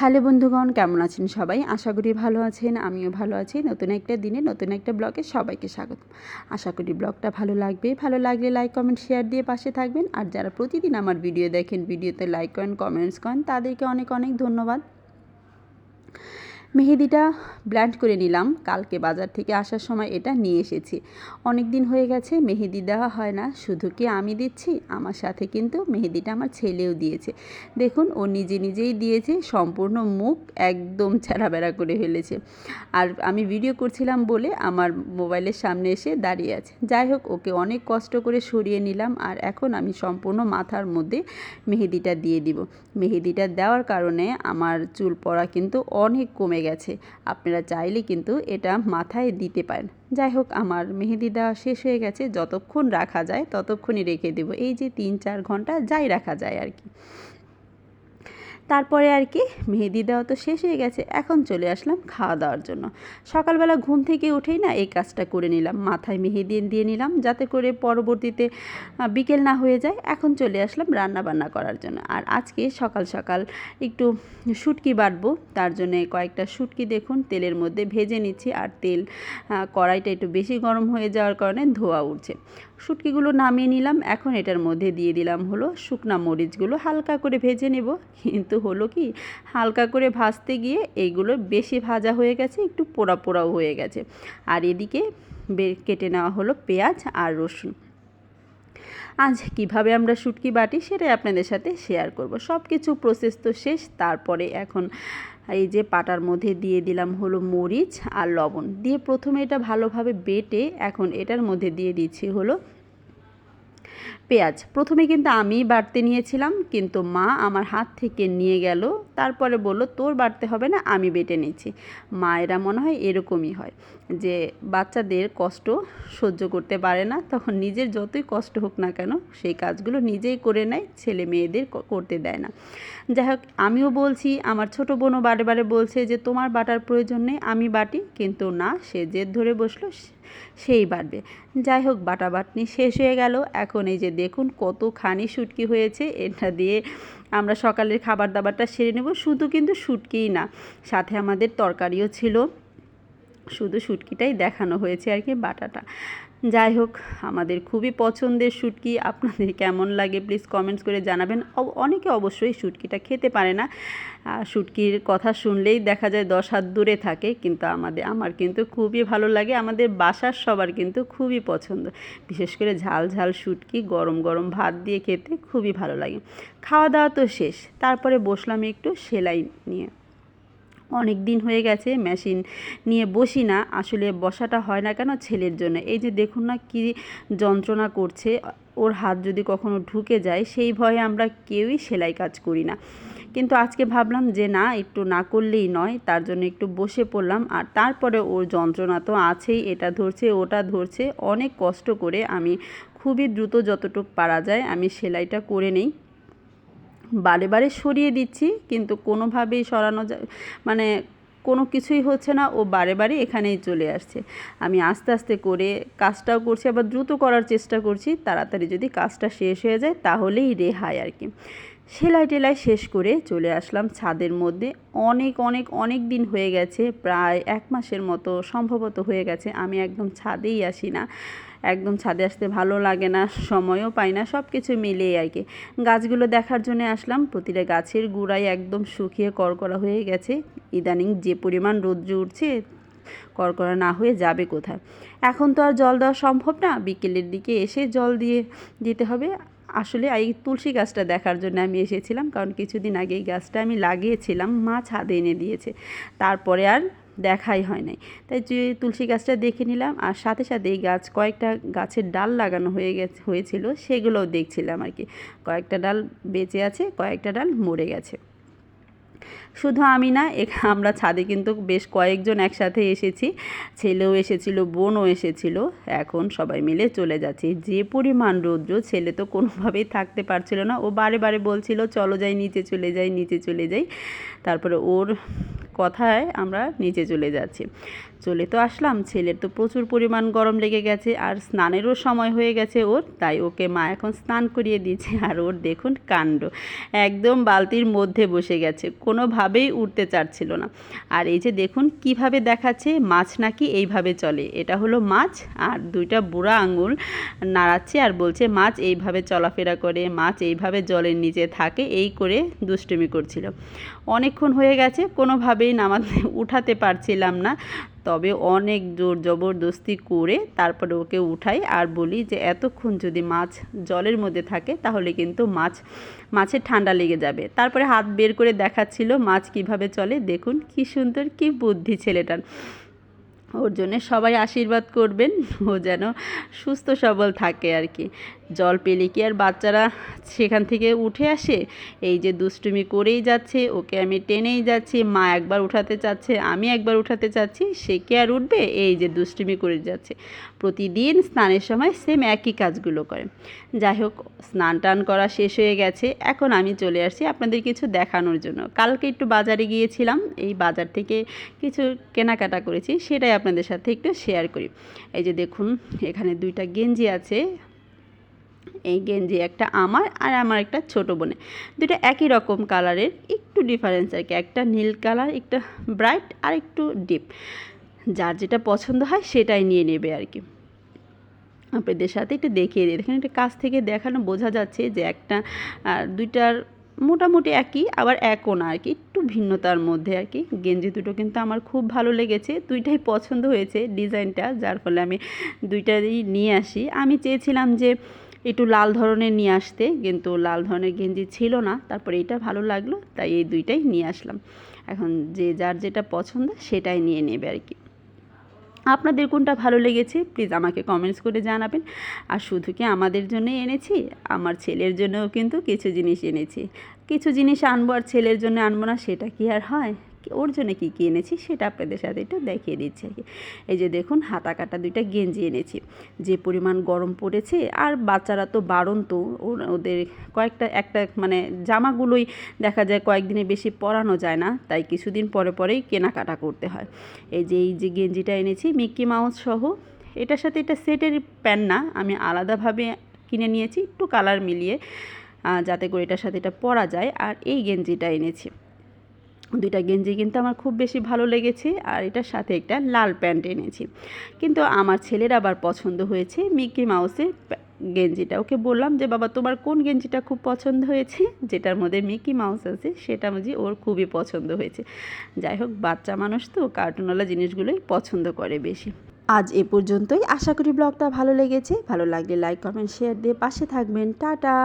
Hello বন্ধুগণ, কেমন আছেন সবাই? আশা করি ভালো আছেন। আমিও ভালো আছি। নতুন একটা দিনে নতুন একটা ব্লগে সবাইকে স্বাগত। আশা করি ব্লগটা ভালো লাগবে। ভালো লাগলে লাইক, কমেন্ট, শেয়ার দিয়ে পাশে থাকবেন। আর যারা প্রতিদিন আমার ভিডিও দেখেন, ভিডিওতে লাইক করেন, কমেন্টস করেন, তাদেরকে অনেক অনেক ধন্যবাদ। মেহেদিটা ব্লেন্ড করে নিলাম। কালকে বাজার থেকে আসার সময় এটা নিয়ে এসেছি। অনেক দিন হয়ে গেছে মেহেদি দেওয়া হয় না। শুধু কি আমি দিচ্ছি, আমার সাথে কিন্তু মেহেদিটা আমার ছেলেও দিয়েছে। দেখুন, ও নিজে নিজেই দিয়েছে। সম্পূর্ণ মুখ একদম ছেঁড়াবেড়া করে ফেলেছে। আর আমি ভিডিও করছিলাম বলে আমার মোবাইলের সামনে এসে দাঁড়িয়ে আছে। যাই হোক, ওকে অনেক কষ্ট করে সরিয়ে নিলাম। আর এখন আমি সম্পূর্ণ মাথার মধ্যে মেহেদিটা দিয়ে দিব। মেহেদিটা দেওয়ার কারণে আমার চুল পড়া কিন্তু অনেক কমে গেছে। আপনারা চাইলে কিন্তু এটা মাথায় দিতে পারেন। যাই হোক, আমার মেহেদি দেওয়া শেষ হয়ে গেছে। যতক্ষণ রাখা যায় ততক্ষণই রেখে দেব। এই যে 3-4 ঘন্টা যাই রাখা যায় আর কি। তারপরে আর কি মেহেদি দেওয়া তো শেষ হয়ে গেছে। এখন চলে আসলাম খাওয়া দাওয়ার জন্য। সকালবেলা ঘুম থেকে উঠেই না এই কাজটা করে নিলাম। মাথায় মেহেদি দিয়ে নিলাম যাতে করে পরবর্তীতে বিকেল না হয়ে যায়। এখন চলে আসলাম রান্না বান্না করার জন্য। আর আজকে সকাল সকাল একটু শুটকি বাটবো। তার জন্যে কয়েকটা শুটকি দেখুন তেলের মধ্যে ভেজে নিচ্ছি। আর তেল কড়াইটা একটু বেশি গরম হয়ে যাওয়ার কারণে ধোঁয়া উঠছে। শুটকিগুলো নামিয়ে নিলাম। এখন এটার মধ্যে দিয়ে দিলাম হলো শুকনা মরিচগুলো হালকা করে ভেজে নেব। কিন্তু হলো কি, হালকা করে ভাজতে গিয়ে এইগুলো বেশি ভাজা হয়ে গেছে, একটু পোড়া পোড়াও হয়ে গেছে। আর এদিকে কেটে নেওয়া হলো পেঁয়াজ আর রসুন। আজ কিভাবে আমরা শুটকি বাটি সেটাই আপনাদের সাথে শেয়ার করব। সব কিছু প্রসেস তো শেষ। তারপরে এখন এই যে পাটার মধ্যে দিয়ে দিলাম হলো মরিচ আর লবণ দিয়ে প্রথমে এটা ভালোভাবে বেটে এখন এটার মধ্যে দিয়ে দিচ্ছি হলো পেঁয়াজ। প্রথমে কিন্তু আমি বাটতে নিয়েছিলাম, কিন্তু মা আমার হাত থেকে নিয়ে গেল। তারপরে বলল, তোর বাটতে হবে না, আমি বেটে নিচ্ছি। মায়েরা মনে হয় এরকমই হয়, যে বাচ্চাদের কষ্ট সহ্য করতে পারে না, তখন নিজের যতই কষ্ট হোক না কেন সেই কাজগুলো নিজেই করে নেয়, ছেলে মেয়েদের করতে দেয় না। যাই হোক, আমিও বলছি, আমার ছোটো বোনও বারে বারে বলছে যে তোমার বাটার প্রয়োজন নেই, আমি বাটি। কিন্তু না, সে জেদ ধরে বসলো, সেই বাটবে। যাই হোক, বাটাবাটনি শেষ হয়ে গেল। এখন এই যে দেখুন কতখানি শুটকি হয়েছে। এটা দিয়ে আমরা সকালের খাবার দাবারটা সেরে নেব। শুধু কিন্তু শুটকিই না, সাথে আমাদের তরকারিও ছিল। শুধু শুটকিটাই দেখানো হয়েছে আর কি, বাটাটা। যাই হোক, আমাদের খুবই পছন্দের শুটকি। আপনাদের কেমন লাগে প্লিজ কমেন্টস করে জানাবেন। অনেকে অবশ্যই শুটকিটা খেতে পারে না। শুটকির কথা শুনলেই দেখা যায় 10 হাত দূরে থাকে, কিন্তু আমার কিন্তু খুবই ভালো লাগে। আমাদের বাসার সবার কিন্তু খুবই পছন্দ। বিশেষ করে ঝাল ঝাল শুটকি গরম গরম ভাত দিয়ে খেতে খুবই ভালো লাগে। খাওয়া দাওয়া তো শেষ। তারপরে বসলাম একটু সেলাই নিয়ে। অনেক দিন হয়ে গেছে মেশিন নিয়ে বসি না। আসলে বসাটা হয় না কেন, ছেলের জন্য। এই যে দেখুন না কি যন্ত্রণা করছে, ওর হাত যদি কখনো ঢুকে যায় সেই ভয়ে আমরা কেউই সেলাই কাজ করি না। কিন্তু আজকে ভাবলাম যে না, একটু না করলেই নয়, তার জন্য একটু বসে পড়লাম। আর তারপরে ওর যন্ত্রণা তো আছেই, এটা ধরছে ওটা ধরছে। অনেক কষ্ট করে আমি খুবই দ্রুত যতটুকু পারা যায় আমি সেলাইটা করে নেই। বারে বারে সরিয়ে দিচ্ছি, কিন্তু কোনোভাবেই সরানো যায় মানে কোনো কিছুই হচ্ছে না। ও বারে বারে এখানেই চলে আসছে। আমি আস্তে আস্তে করে কাজটাও করছি, আবার দ্রুত করার চেষ্টা করছি। তাড়াতাড়ি যদি কাজটা শেষ হয়ে যায় তাহলেই রেহাই আর কি। সেলাই টেলাই শেষ করে চলে আসলাম ছাদের মধ্যে। অনেক অনেক অনেক দিন হয়ে গেছে, প্রায় 1 মাসের মতো সম্ভবত হয়ে গেছে আমি একদম ছাদেই আসি না। একদম ছাদে আসতে ভালো লাগে না, সময়ও পাই না, সব কিছু মিলিয়ে আর কি। গাছগুলো দেখার জন্য আসলাম। প্রতিটা গাছের গোড়ায় একদম শুকিয়ে করকরা হয়ে গেছে। ইদানিং যে পরিমাণ রৌদ্র উঠছে, করকরা না হয়ে যাবে কোথায়। এখন তো আর জল দেওয়া সম্ভব না, বিকেলের দিকে এসে জল দিতে হবে। আসলে এই তুলসী গাছটা দেখার জন্য আমি এসেছিলাম, কারণ কিছুদিন আগে এই গাছটা আমি লাগিয়েছিলাম, মা ছাদে এনে দিয়েছে। তারপরে আর দেখাই হয় নাই। তাই যে তুলসী গাছটা দেখে নিলাম। আর সাথে সাথে এই কয়েকটা গাছের ডাল লাগানো হয়েছিল, সেগুলোও দেখছিলাম আর কি। কয়েকটা ডাল বেঁচে আছে, কয়েকটা ডাল মরে গেছে। শুধু আমি না, আমরা ছাদে কিন্তু বেশ কয়েকজন একসাথে এসেছি। ছেলেও এসেছিল, বোনও এসেছিল। এখন সবাই মিলে চলে যাচ্ছি। যে পরিমাণ রৌদ্র, ছেলে তো কোনোভাবেই থাকতে পারছিল না। ও বারে বারে বলছিল চলো যাই, নিচে চলে যাই, নিচে চলে যাই। তারপরে ওর কথায় আমরা নিচে চলে যাচ্ছি। চলে তো আসলাম, ছেলের তো প্রচুর পরিমাণ গরম লেগে গেছে আর স্নানেরও সময় হয়ে গেছে ওর, তাই ওকে মা এখন স্নান করিয়ে দিয়েছে। আর ওর দেখুন কাণ্ড, একদম বালতির মধ্যে বসে গেছে, কোনোভাবেই উঠতে চাচ্ছিল না। আর এই যে দেখুন কিভাবে দেখাচ্ছে, মাছ নাকি এইভাবে চলে, এটা হলো মাছ, আর দুইটা বুড়া আঙুল নাড়াচ্ছে আর বলছে মাছ এইভাবে চলাফেরা করে, মাছ এইভাবে জলের নিচে থাকে, এই করে দুষ্টুমি করছিল। অনেকক্ষণ হয়ে গেছে, কোনোভাবেই নামাতে উঠাতে পারছিলাম না, তবে অনেক জোর জবরদস্তি করে তারপরে ওকে উঠাই আর বলি যে এতক্ষণ যদি মাছ জলের মধ্যে থাকে তাহলে কিন্তু মাছের ঠান্ডা লেগে যাবে। তারপরে হাত বের করে দেখাচ্ছিল মাছ কিভাবে চলে। দেখুন কি সুন্দর, কি বুদ্ধি ছেলেটার। ওর জন্যে সবাই আশীর্বাদ করবেন, ও যেন সুস্থ সবল থাকে আর কি। জল পেলে কি আর বাচ্চারা সেখান থেকে উঠে আসে? এই যে দুষ্টুমি করেই যাচ্ছে, ওকে আমি টেনেই যাচ্ছি, মা একবার উঠাতে চাচ্ছে, আমি একবার উঠাতে চাচ্ছি, সে কি আর উঠবে? এই যে দুষ্টুমি করে যাচ্ছে, প্রতিদিন স্নানের সময় সেম একই কাজগুলো করে। যাই হোক, স্নান টান করা শেষ হয়ে গেছে, এখন আমি চলে আসছি আপনাদের কিছু দেখানোর জন্য। কালকে একটু বাজারে গিয়েছিলাম, এই বাজার থেকে কিছু কেনাকাটা করেছি, সেটাই আপনাদের সাথে একটু শেয়ার করি। এই যে দেখুন, এখানে দুইটা গেঞ্জি আছে। এই গেঞ্জি একটা আমার আর আমার একটা ছোটো বোনের, দুটো একই রকম কালারের, একটু ডিফারেন্স আর কি, একটা নীল কালার, একটা ব্রাইট আর একটু ডিপ। যার যেটা পছন্দ হয় সেটাই নিয়ে নেবে আর কি। আপনাদের সাথে একটু দেখিয়ে দিই, এখানে একটা কাছ থেকে দেখানো বোঝা যাচ্ছে যে একটা দুইটার মোটামুটি একই, আবার একও না আর কি, একটু ভিন্নতার মধ্যে আর কি। গেঞ্জি দুটো কিন্তু আমার খুব ভালো লেগেছে, দুইটাই পছন্দ হয়েছে ডিজাইনটা, যার ফলে আমি দুইটাই নিয়ে আসি। আমি চেয়েছিলাম যে একটু লাল ধরনের নিয়ে আসতে, কিন্তু লাল ধরনের গেঞ্জি ছিল না, তারপরে এইটা ভালো লাগলো তাই এই দুইটাই নিয়ে আসলাম। এখন যে যার যেটা পছন্দ সেটাই নিয়ে নেবে আর কি। আপনাদের কোনটা ভালো লেগেছে প্লিজ আমাকে কমেন্টস করে জানাবেন। আর শুধু কি আমাদের জন্যই এনেছি, আমার ছেলের জন্যও কিন্তু কিছু জিনিস এনেছি। কিছু জিনিস আনবো আর ছেলের জন্য আনবো না, সেটা কি আর হয়? ওর জন্য কী কী এনেছি সেটা আপনাদের সাথে একটু দেখিয়ে দিচ্ছি আর কি। এই যে দেখুন, হাতা কাটা দুইটা গেঞ্জি এনেছি। যে পরিমাণ গরম পড়েছে, আর বাচ্চারা তো বারণ, তো ওদের একটা মানে জামাগুলোই দেখা যায় কয়েকদিনের বেশি পরানো যায় না, তাই কিছুদিন পরে পরেই কেনাকাটা করতে হয়। এই যে গেঞ্জিটা এনেছি মিকি মাউস সহ, এটার সাথে এটা সেটের প্যান্ট না, আমি আলাদাভাবে কিনে নিয়েছি একটু কালার মিলিয়ে, যাতে করে এটার সাথে এটা পরা যায়। আর এই গেঞ্জিটা এনেছি, দুইটা গেঞ্জি কিন্তু আমার খুব বেশি ভালো লেগেছে, আর এটার সাথে একটা লাল প্যান্ট এনেছি। কিন্তু আমার ছেলের আবার পছন্দ হয়েছে মিকি মাউসের গেঞ্জিটা। ওকে বললাম যে বাবা তোমার কোন গেঞ্জিটা খুব পছন্দ হয়েছে, যেটার মধ্যে মিকি মাউস আছে সেটা বুঝি ওর খুবই পছন্দ হয়েছে। যাই হোক, বাচ্চা মানুষ তো কার্টুনওয়ালা জিনিসগুলোই পছন্দ করে বেশি। আজ এ পর্যন্তই, আশা করি ব্লগটা ভালো লেগেছে। ভালো লাগলে লাইক কমেন্ট শেয়ার দিয়ে পাশে থাকবেন। টাটা।